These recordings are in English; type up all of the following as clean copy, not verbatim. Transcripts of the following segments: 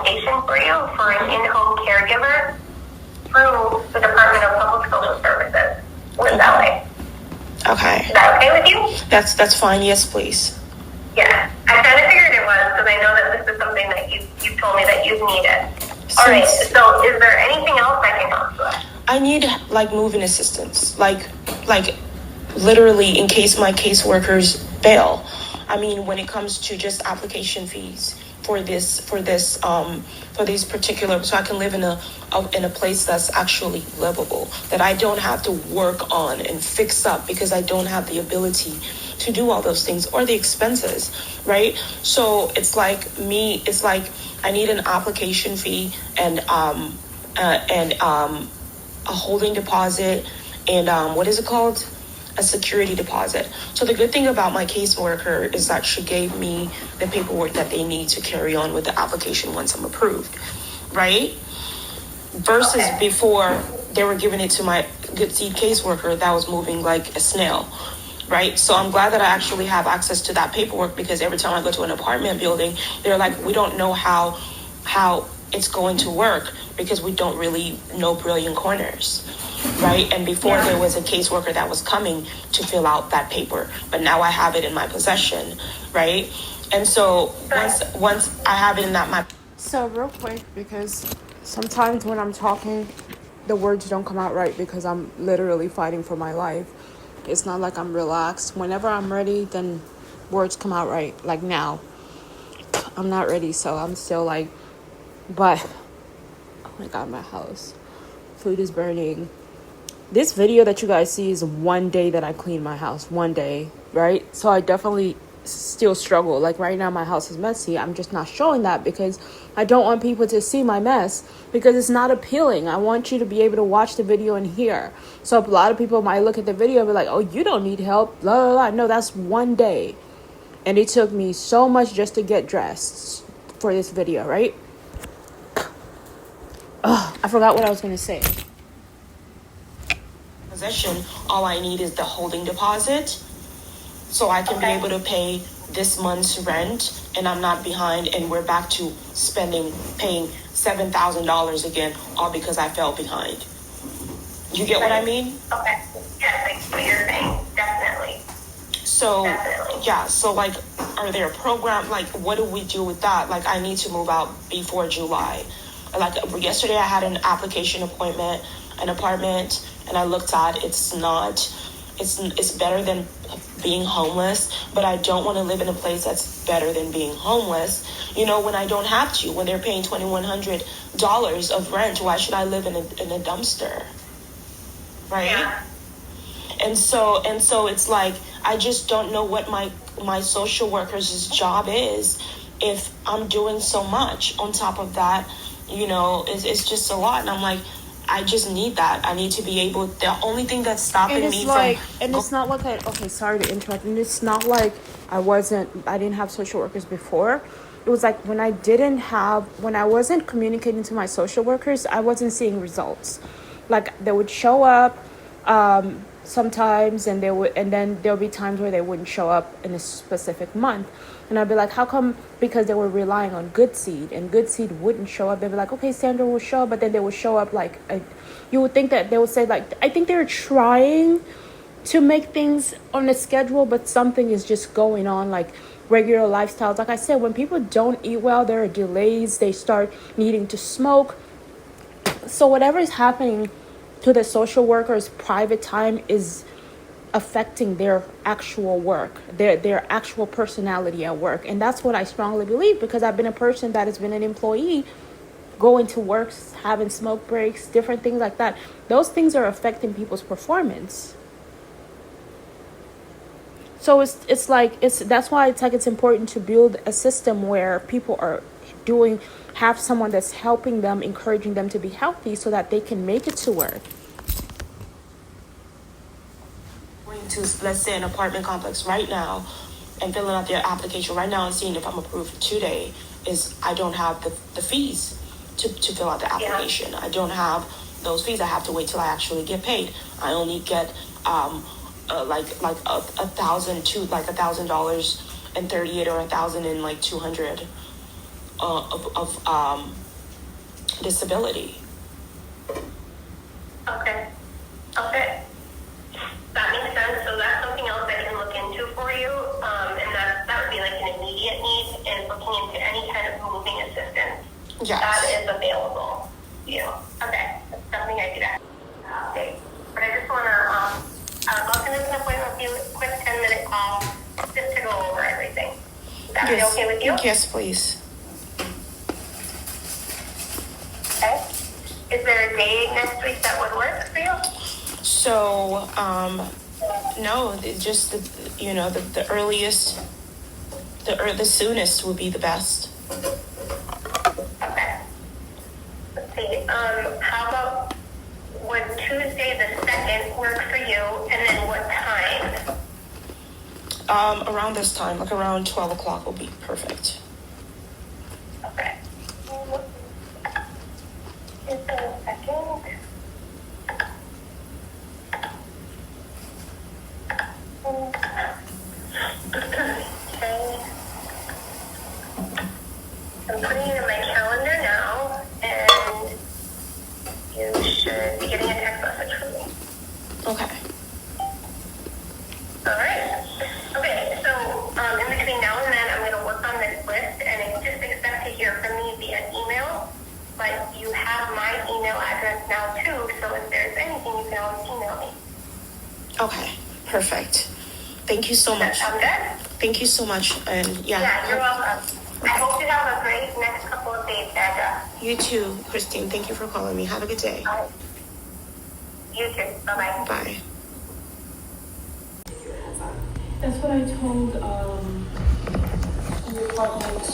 application for you for an in-home caregiver through the Department of Public Social Services with LA. Okay. Is that okay with you? That's fine. Yes, please. Yeah. I kind of figured it was because I know that this is something that you've told me that you've needed. All right. So is there anything else I can help you with? I need like moving assistance, like literally in case my caseworkers fail. I mean, when it comes to just application fees for these particular, so I can live in a place that's actually livable, that I don't have to work on and fix up because I don't have the ability to do all those things or the expenses, right? So it's like I need an application fee and a holding deposit and what is it called? A security deposit. So the good thing about my caseworker is that she gave me the paperwork that they need to carry on with the application once I'm approved, right? Versus before they were giving it to my Good Seed caseworker that was moving like a snail, right? So I'm glad that I actually have access to that paperwork because every time I go to an apartment building, they're like, we don't know how it's going to work because we don't really know Brilliant Corners. Right. And before there was a caseworker that was coming to fill out that paper. But now I have it in my possession. Right. And so once I have it in my. So real quick, because sometimes when I'm talking, the words don't come out right because I'm literally fighting for my life. It's not like I'm relaxed. Whenever I'm ready, then words come out right. Like now. I'm not ready. So I'm still like, but oh my God, my house. Food is burning. This video that you guys see is one day that I cleaned my house. One day, right? So I definitely still struggle. Like right now, my house is messy. I'm just not showing that because I don't want people to see my mess because it's not appealing. I want you to be able to watch the video and hear. So a lot of people might look at the video and be like, oh, you don't need help, blah, blah, blah. No, that's one day. And it took me so much just to get dressed for this video, right? I forgot what I was going to say. Possession, all I need is the holding deposit so I can be able to pay this month's rent and I'm not behind and we're back to paying $7,000 again, all because I fell behind. You get what I mean? Okay. Yes, I see what you're saying. Definitely. So, yeah, so like, are there a program, like, what do we do with that? Like, I need to move out before July. Like, yesterday I had an application appointment, an apartment, and I looked at it's better than being homeless, but I don't want to live in a place that's better than being homeless. You know, when I don't have to, when they're paying $2,100 of rent, why should I live in a dumpster? Right? Yeah. And so it's like, I just don't know what my social worker's job is if I'm doing so much on top of that, you know, it's just a lot. And I'm like, I just need that. I need to be able, the only thing that's stopping me like, from... And it's not like okay, sorry to interrupt. And it's not like I didn't have social workers before. It was like when I wasn't communicating to my social workers, I wasn't seeing results. Like they would show up sometimes and then there'll be times where they wouldn't show up in a specific month. And I'd be like, how come? Because they were relying on Good Seed, and Good Seed wouldn't show up. They'd be like, okay, Sandra will show up, but then they would show up like, you would think that they would say like, I think they're trying to make things on a schedule, but something is just going on, like regular lifestyles. Like I said, when people don't eat well, there are delays. They start needing to smoke. So whatever is happening to the social worker's private time is affecting their actual work, their actual personality at work. And that's what I strongly believe, because I've been a person that has been an employee, going to work, having smoke breaks, different things like that. Those things are affecting people's performance. So that's why it's important to build a system where people are have someone that's helping them, encouraging them to be healthy so that they can make it to work. To, let's say, an apartment complex right now and filling out their application right now and seeing if I'm approved today is I don't have the fees to fill out the application. I don't have those fees. I have to wait till I actually get paid. I only get like $1,000 to like $1,000 and 38 or 1,000 and like 200 of disability. Okay. Okay. That makes sense. So that's something else I can look into for you. And that would be like an immediate need, and looking into any kind of moving assistance Yes. that is available to you. Okay. That's something I could ask. Okay. But I just want to, I'll make an appointment with you, a quick 10-minute call, just to go over everything. Is that Yes. okay with you? Yes, please. Okay. Is there a day next week that would work for you? So, no, just the earliest, the soonest would be the best. Okay. Let's see. How about would Tuesday the 2nd work for you? And then what time? Around this time, like around 12 o'clock will be perfect. Okay. Tuesday the 2nd. Okay. I'm putting it in my calendar now, and you should be getting a text message from me. Okay. All right. Okay, so in between now and then, I'm going to work on this list, and just expect to hear from me via email. But you have my email address now too, so if there's anything, you can always email me. Okay. Perfect. Thank you so much. Sound good? Thank you so much. And Yeah, you're welcome. I hope you have a great next couple of days, Sandra. You too, Christine. Thank you for calling me. Have a good day. All right. You too. Bye-bye. Bye. That's what I told the apartment.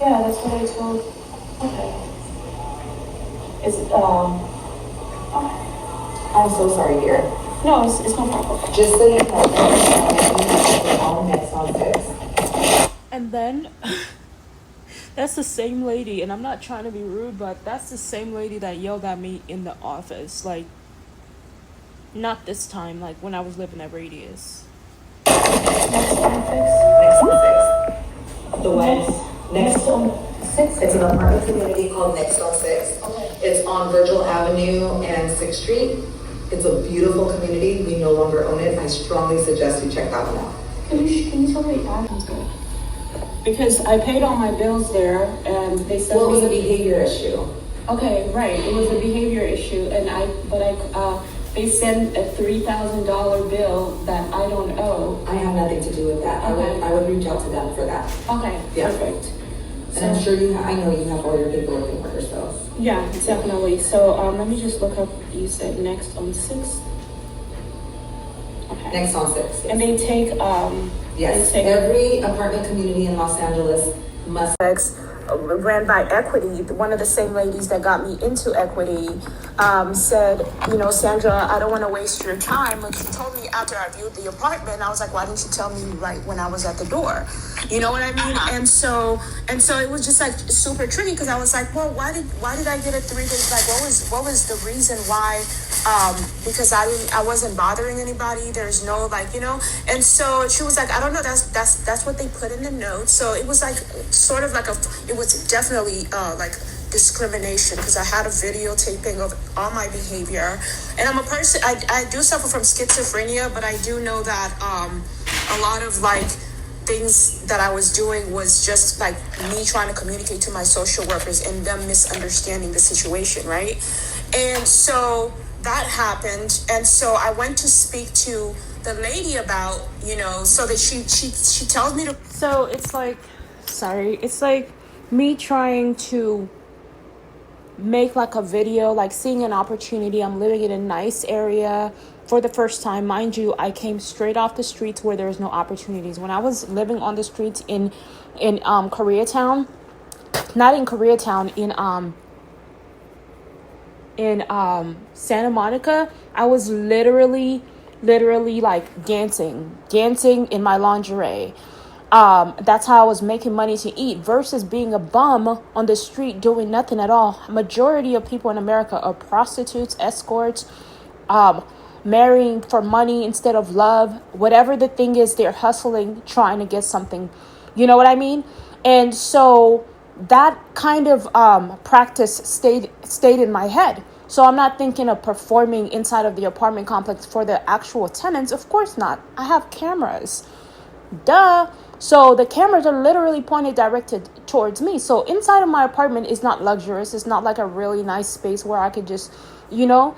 Yeah, that's what I told. Okay. It's I'm so sorry, dear. no, it's no problem. Just so you know, all next on 6. And then that's the same lady, and I'm not trying to be rude, but that's the same lady that yelled at me in the office. Like, not this time, like when I was living at Radius. Next on Next on 6. The one Next next on 6. It's an apartment community called Next on 6. Okay. It's on Virgil Avenue and 6th Street. It's a beautiful community. We no longer own it. I strongly suggest you check that one out. Can you tell me the address? Because I paid all my bills there, and they said What was a behavior issue? okay, right. It was a behavior issue, and they sent a $3,000 bill that I don't owe. I have nothing to do with that. Okay. I would reach out to them for that. Okay, Yeah. perfect. And I'm sure I know you have all your paperwork in order, so. Yeah, definitely. So let me just look up. You said next on 6th. Okay. Next on 6. And they take Yes, they take every apartment community in Los Angeles must. Ran by Equity, one of the same ladies that got me into Equity, said, Sandra, I don't want to waste your time. Like, she told me after I viewed the apartment, I was like, why didn't you tell me right when I was at the door? You know what I mean? And so it was just like super tricky, because I was like, well, why did I get a 3 days? Like, what was the reason why? Because I wasn't bothering anybody. There's no and so she was like, I don't know. That's what they put in the notes. So it was like sort of like it was definitely like discrimination, because I had a videotaping of all my behavior, and I'm a person. I do suffer from schizophrenia, but I do know that a lot of things that I was doing was just like me trying to communicate to my social workers and them misunderstanding the situation, right? And so that happened, and so I went to speak to the lady about, so that she tells me to. So it's like, it's like me trying to make like a video, like seeing an opportunity. I'm living in a nice area for the first time. Mind you, I came straight off the streets where there's no opportunities. When I was living on the streets in Koreatown, not in Koreatown, in Santa Monica, I was literally like dancing in my lingerie. That's how I was making money to eat, versus being a bum on the street doing nothing at all. Majority of people in America are prostitutes, escorts, marrying for money instead of love. Whatever the thing is, they're hustling, trying to get something. You know what I mean? And so that kind of practice stayed in my head. So I'm not thinking of performing inside of the apartment complex for the actual tenants. Of course not. I have cameras. Duh. So the cameras are literally pointed directed towards me. So inside of my apartment is not luxurious. It's not like a really nice space where I could just, you know,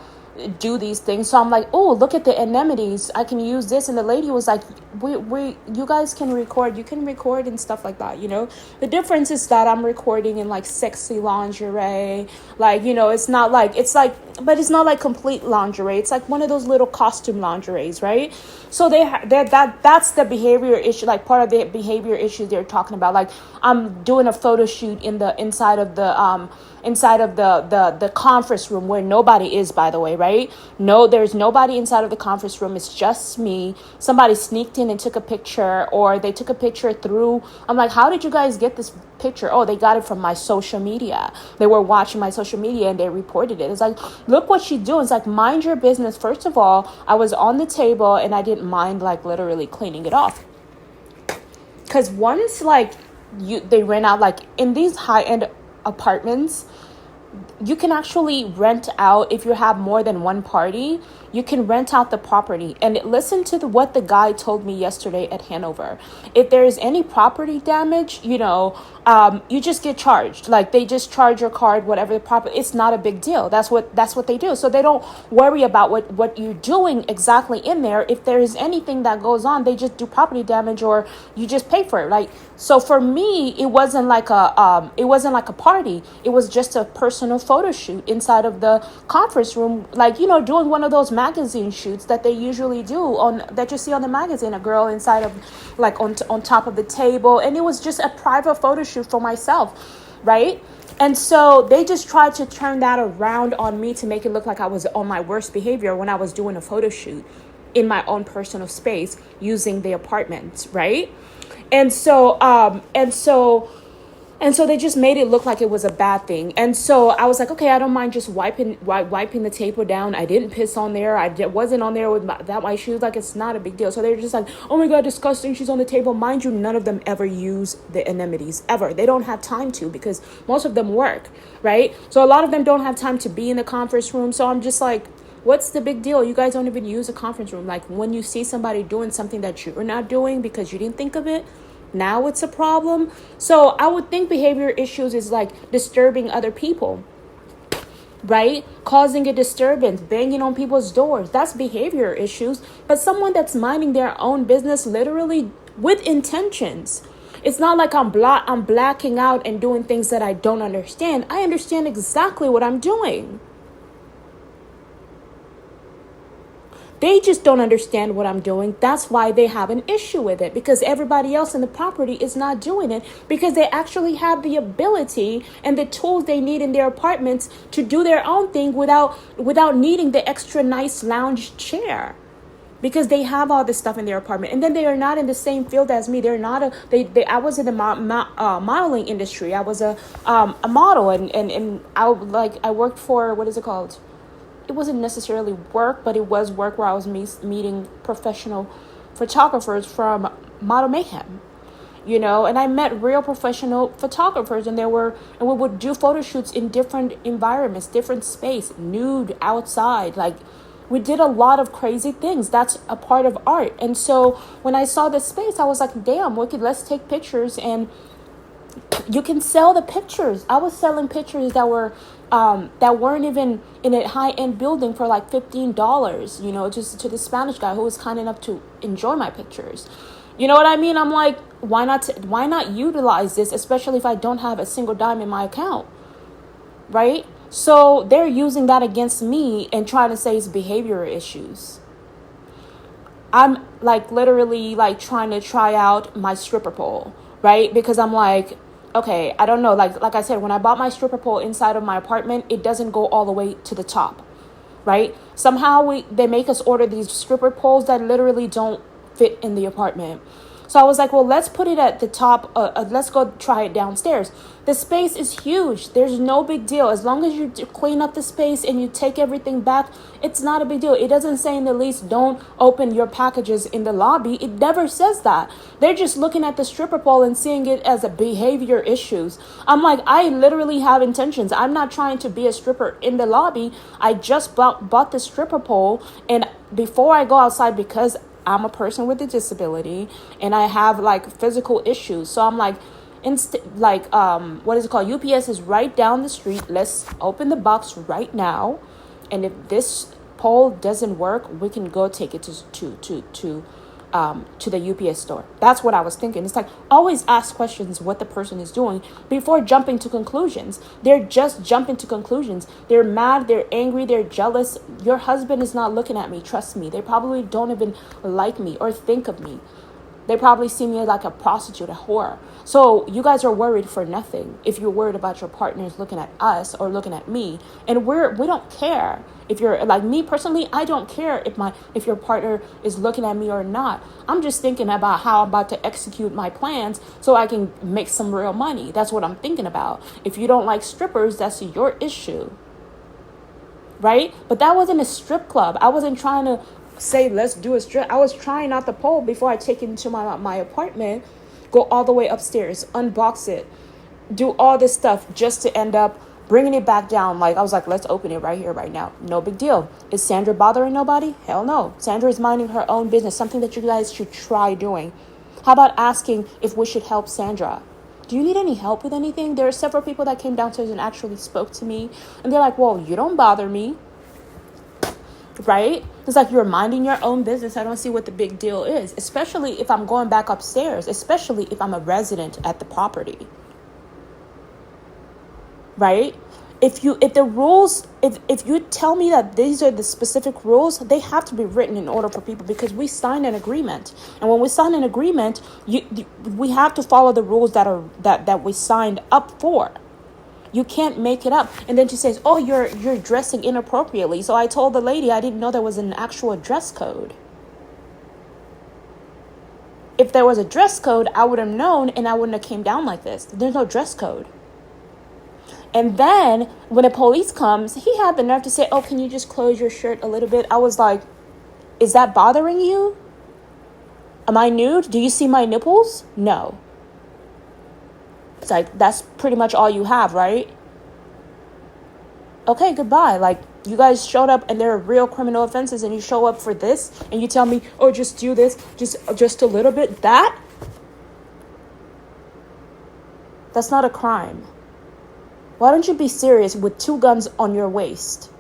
do these things. So I'm like, oh, look at the anemones. I can use this. And the lady was like, you guys can record. You can record and stuff like that, you know. The difference is that I'm recording in like sexy lingerie. Like, you know, it's not like, but it's not like complete lingerie. It's like one of those little costume lingeries, right? So that's the behavior issue, like part of the behavior issues they're talking about. Like I'm doing a photo shoot inside of the conference room where nobody is, by the way, right? No, there's nobody inside of the conference room. It's just me. Somebody sneaked in and took a picture, or they took a picture through. I'm like, how did you guys get this picture? Oh, they got it from my social media. They were watching my social media and they reported it. It's like, look what she doing. It's like, mind your business. First of all, I was on the table and I didn't mind like literally cleaning it off. Because once like they rent out, like in these high-end apartments, you can actually rent out, if you have more than one party, you can rent out the property. And listen to what the guy told me yesterday at Hanover. If there is any property damage, you know, you just get charged. Like they just charge your card, whatever the property. It's not a big deal. That's what they do. So they don't worry about what you're doing exactly in there. If there is anything that goes on, they just do property damage, or you just pay for it. Like, so for me, it wasn't like a party. It was just a personal photo shoot inside of the conference room, like, you know, doing one of those magazine shoots that they usually do that you see on the magazine, a girl inside of like on top of the table. And it was just a private photo shoot for myself, right? And so they just tried to turn that around on me to make it look like I was on my worst behavior when I was doing a photo shoot in my own personal space using the apartment, right? And so they just made it look like it was a bad thing. And so I was like, okay, I don't mind just wiping the table down. I didn't piss on there. I wasn't on there with my shoes. Like, it's not a big deal. So they're just like, oh my God, disgusting. She's on the table. Mind you, none of them ever use the anemones, ever. They don't have time to, because most of them work, right? So a lot of them don't have time to be in the conference room. So I'm just like, what's the big deal? You guys don't even use a conference room. Like, when you see somebody doing something that you're not doing because you didn't think of it, now it's a problem. So I would think behavior issues is like disturbing other people, right? Causing a disturbance, banging on people's doors. That's behavior issues. But someone that's minding their own business, literally with intentions. It's not like I'm blacking out and doing things that I don't understand. I understand exactly what I'm doing. They just don't understand what I'm doing. That's why they have an issue with it, because everybody else in the property is not doing it, because they actually have the ability and the tools they need in their apartments to do their own thing without needing the extra nice lounge chair, because they have all this stuff in their apartment. And then they are not in the same field as me. They're not I was in the modeling industry. I was a model, and I worked for, what is it called? It wasn't necessarily work, but it was work where I was meeting professional photographers from Model Mayhem, you know, and I met real professional photographers, and we would do photo shoots in different environments, different space, nude, outside. Like, we did a lot of crazy things. That's a part of art. And so when I saw this space, I was like, damn, wicked, let's take pictures, and you can sell the pictures. I was selling pictures that weren't even in a high-end building for like $15, you know, just to the Spanish guy who was kind enough to enjoy my pictures. You know what I mean? I'm like, why not utilize this, especially if I don't have a single dime in my account, right? So they're using that against me and trying to say it's behavioral issues. I'm like literally like trying to try out my stripper pole, right? Because I'm like, okay, I don't know. Like I said, when I bought my stripper pole inside of my apartment, it doesn't go all the way to the top, right? Somehow they make us order these stripper poles that literally don't fit in the apartment. So I was like, well, let's put it at the top. Let's go try it downstairs. The space is huge. There's no big deal. As long as you clean up the space and you take everything back, it's not a big deal. It doesn't say in the lease, don't open your packages in the lobby. It never says that. They're just looking at the stripper pole and seeing it as a behavior issues. I'm like, I literally have intentions. I'm not trying to be a stripper in the lobby. I just bought the stripper pole, and before I go outside, because I'm a person with a disability and I have like physical issues. So I'm like, what is it called? UPS is right down the street. Let's open the box right now. And if this pole doesn't work, we can go take it to the UPS store. That's what I was thinking. It's like, always ask questions what the person is doing before jumping to conclusions. They're just jumping to conclusions. They're mad, they're angry, they're jealous. Your husband is not looking at me. Trust me. They probably don't even like me or think of me. They probably see me like a prostitute, a whore. So you guys are worried for nothing if you're worried about your partners looking at us or looking at me. And we don't care. If you're like me personally, I don't care if your partner is looking at me or not. I'm just thinking about how I'm about to execute my plans so I can make some real money. That's what I'm thinking about. If you don't like strippers, that's your issue. Right? But that wasn't a strip club. I wasn't trying to say, let's do a strip. I was trying out the pole before I take it into my apartment, go all the way upstairs, unbox it, do all this stuff just to end up bringing it back down. Like, I was like, let's open it right here, right now. No big deal. Is Sandra bothering nobody? Hell no. Sandra is minding her own business, something that you guys should try doing. How about asking if we should help Sandra? Do you need any help with anything? There are several people that came downstairs and actually spoke to me. And they're like, well, you don't bother me. Right? It's like you're minding your own business. I don't see what the big deal is, especially if I'm going back upstairs, especially if I'm a resident at the property. Right? If you tell me that these are the specific rules, they have to be written in order for people, because we signed an agreement. And when we sign an agreement, we have to follow the rules that we signed up for. You can't make it up. And then she says, oh, you're dressing inappropriately. So I told the lady I didn't know there was an actual dress code. If there was a dress code, I would have known and I wouldn't have came down like this. There's no dress code. And then when the police comes, he had the nerve to say, oh, can you just close your shirt a little bit? I was like, is that bothering you? Am I nude? Do you see my nipples? No. It's like, that's pretty much all you have, right? Okay, goodbye. Like, you guys showed up and there are real criminal offenses and you show up for this and you tell me, oh, just do this, just a little bit. That's not a crime. Why don't you be serious with 2 guns on your waist?